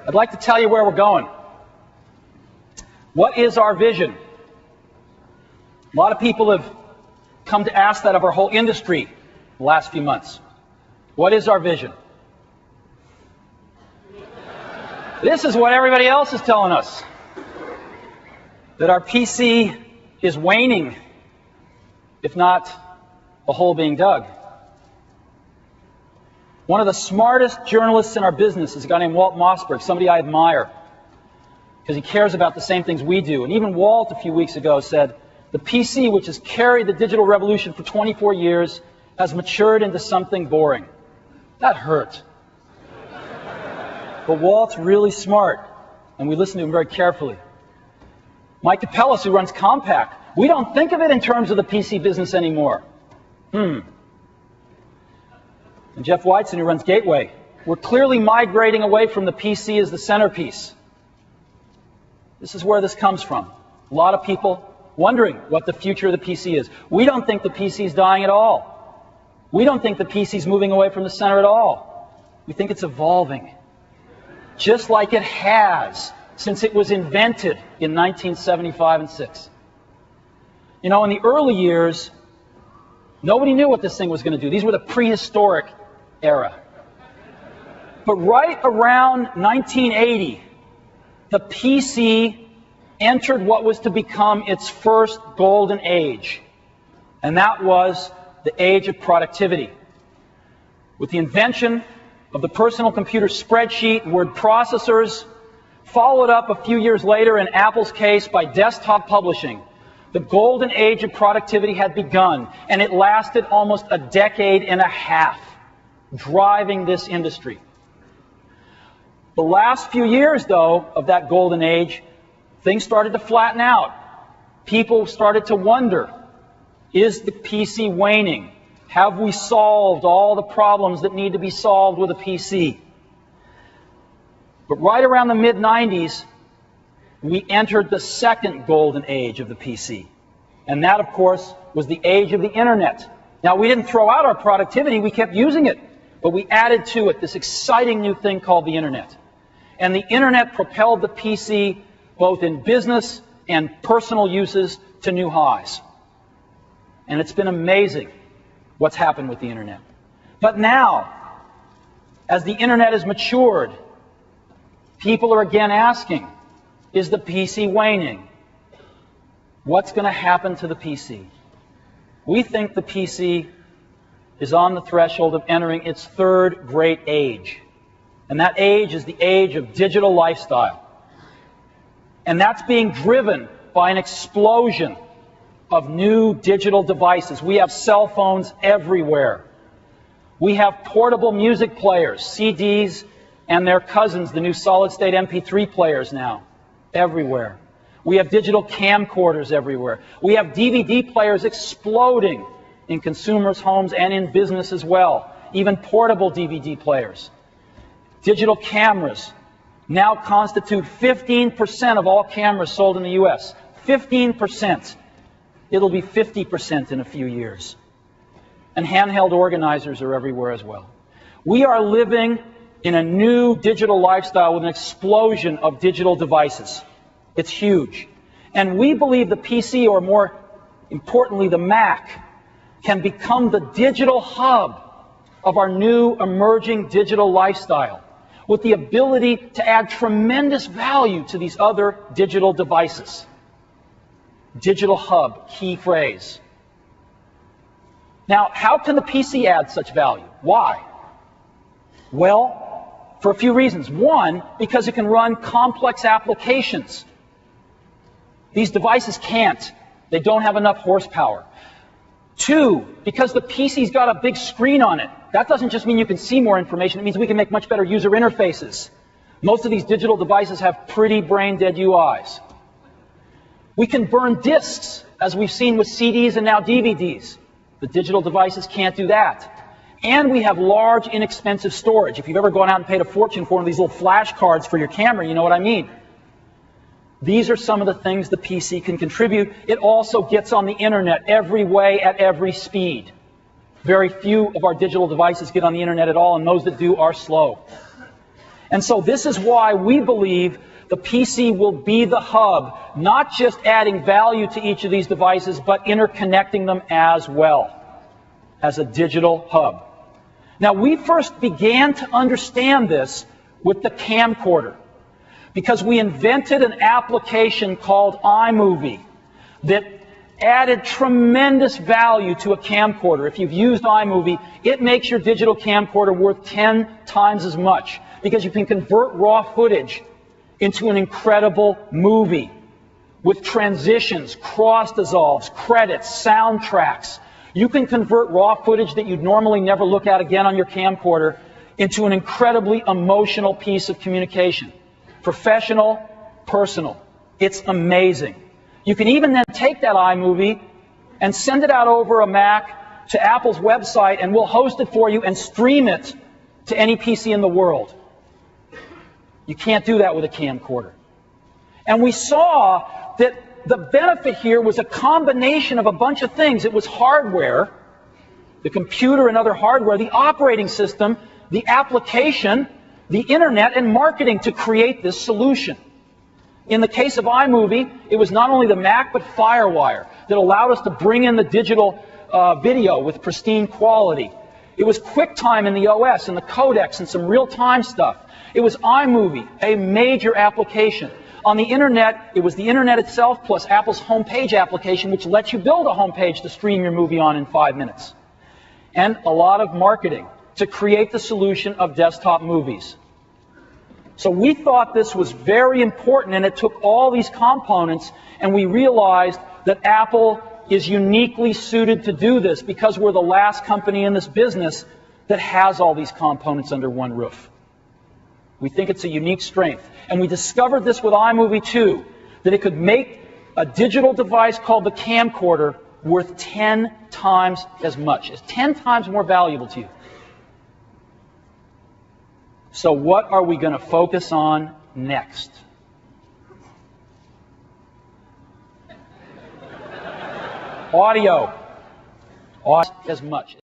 I'd like to tell you where we're going. What is our vision? A lot of people have come to ask that of our whole industry the last few months. What is our vision? This is what everybody else is telling us. That our PC is waning, if not a hole being dug. One of the smartest journalists in our business is a guy named Walt Mossberg, somebody I admire, because he cares about the same things we do. And even Walt a few weeks ago said, the PC, which has carried the digital revolution for 24 years, has matured into something boring. That hurt. But Walt's really smart, and we listen to him very carefully. Mike Capellas, who runs Compaq, we don't think of it in terms of the PC business anymore. And Jeff Weitzen, who runs Gateway, we're clearly migrating away from the PC as the centerpiece. This is where this comes from. A lot of people wondering what the future of the PC is. We don't think the PC is dying at all. We don't think the PC is moving away from the center at all. We think it's evolving, just like it has since it was invented in 1975 and 6. You know, in the early years, nobody knew what this thing was going to do. These were the prehistoric era. But right around 1980, the PC entered what was to become its first golden age. And that was the age of productivity. With the invention of the personal computer spreadsheet, word processors, followed up a few years later in Apple's case by desktop publishing, the golden age of productivity had begun, and it lasted almost a decade and a half, driving this industry. The last few years, though, of that golden age, things started to flatten out. People started to wonder, is the PC waning? Have we solved all the problems that need to be solved with a PC? But right around the mid-90s, we entered the second golden age of the PC. And that, of course, was the age of the Internet. Now, we didn't throw out our productivity, we kept using it. But we added to it this exciting new thing called the Internet. And the Internet propelled the PC both in business and personal uses to new highs. And it's been amazing what's happened with the Internet. But now, as the Internet has matured, people are again asking, is the PC waning? What's going to happen to the PC? We think the PC is on the threshold of entering its third great age. And that age is the age of digital lifestyle. And that's being driven by an explosion of new digital devices. We have cell phones everywhere. We have portable music players, CDs, and their cousins, the new solid-state MP3 players now, everywhere. We have digital camcorders everywhere. We have DVD players exploding in consumers' homes and in business as well, even portable DVD players. Digital cameras now constitute 15% of all cameras sold in the U.S. 15%. It'll be 50% in a few years. And handheld organizers are everywhere as well. We are living in a new digital lifestyle with an explosion of digital devices. It's huge. And we believe the PC, or more importantly the Mac, can become the digital hub of our new emerging digital lifestyle, with the ability to add tremendous value to these other digital devices. Digital hub, key phrase. Now, how can the PC add such value? Why? Well, for a few reasons. One, because it can run complex applications. These devices can't. They don't have enough horsepower. Two, because the PC's got a big screen on it. That doesn't just mean you can see more information. It means we can make much better user interfaces. Most of these digital devices have pretty brain-dead UIs. We can burn disks, as we've seen with CDs and now DVDs. The digital devices can't do that. And we have large, inexpensive storage. If you've ever gone out and paid a fortune for one of these little flash cards for your camera, you know what I mean. These are some of the things the PC can contribute. It also gets on the Internet every way at every speed. Very few of our digital devices get on the Internet at all, and those that do are slow. And so this is why we believe the PC will be the hub, not just adding value to each of these devices, but interconnecting them as well, as a digital hub. Now, we first began to understand this with the camcorder, because we invented an application called iMovie that added tremendous value to a camcorder. If you've used iMovie, it makes your digital camcorder worth 10 times as much, because you can convert raw footage into an incredible movie with transitions, cross dissolves, credits, soundtracks. You can convert raw footage that you'd normally never look at again on your camcorder into an incredibly emotional piece of communication. Professional, personal. It's amazing. You can even then take that iMovie and send it out over a Mac to Apple's website, and we'll host it for you and stream it to any PC in the world. You can't do that with a camcorder. And we saw that the benefit here was a combination of a bunch of things. It was hardware, the computer and other hardware, the operating system, the application, the internet, and marketing to create this solution. In the case of iMovie, it was not only the Mac, but FireWire that allowed us to bring in the digital video with pristine quality. It was QuickTime in the OS and the codecs and some real-time stuff. It was iMovie, a major application. On the internet, it was the internet itself plus Apple's homepage application, which lets you build a homepage to stream your movie on in 5 minutes. And a lot of marketing to create the solution of desktop movies. So we thought this was very important, and it took all these components, and we realized that Apple is uniquely suited to do this because we're the last company in this business that has all these components under one roof. We think it's a unique strength. And we discovered this with iMovie too, that it could make a digital device called the camcorder worth 10 times as much. It's 10 times more valuable to you. So what are we going to focus on next? Audio. As much.